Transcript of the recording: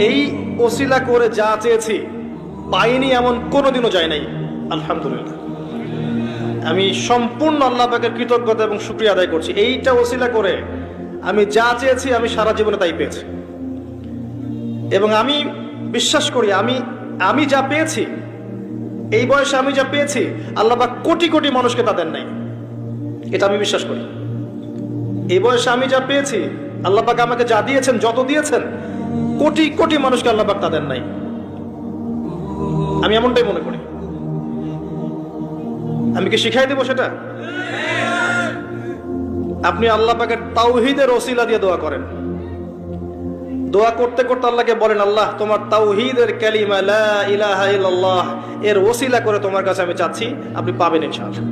এই ওসিলা করে যা চেয়েছি পাইনি এমন কোনোদিনও যায় নাই, আলহামদুলিল্লাহ। আমি সম্পূর্ণ আল্লাহ পাকের কৃতজ্ঞতা এবং শুকরিয়া আদায় করছি। এইটা ওসিলা করে আমি যা চেয়েছি আমি সারা জীবনে তাই পেয়েছি। এবং আমি বিশ্বাস করি আমি যা পেয়েছি, এই বয়সে আমি যা পেয়েছি, আল্লাহ পাক কোটি কোটি মানুষকে তা দেন নাই, এটা আমি বিশ্বাস করি। এই বয়সে আমি যা পেয়েছি, আল্লাহ পাক আমাকে যা দিয়েছেন, যত দিয়েছেন, কোটি কোটি মানুষকে আল্লাহ পাক তা দেন নাই, আমি এমনটাই মনে করি। আমি কি শিখাই দেব সেটা? আপনি আল্লাহ পাকের তাওহীদের ওসিলা দিয়ে দোয়া করেন। দোয়া করতে করতে আল্লাহকে বলেন, আল্লাহ তোমার তাওহীদের কালিমা লা ইলাহা ইল্লাল্লাহ এর ওসিলা করে তোমার কাছে আমি চাচ্ছি, আপনি পাবেন ইনশাআল্লাহ।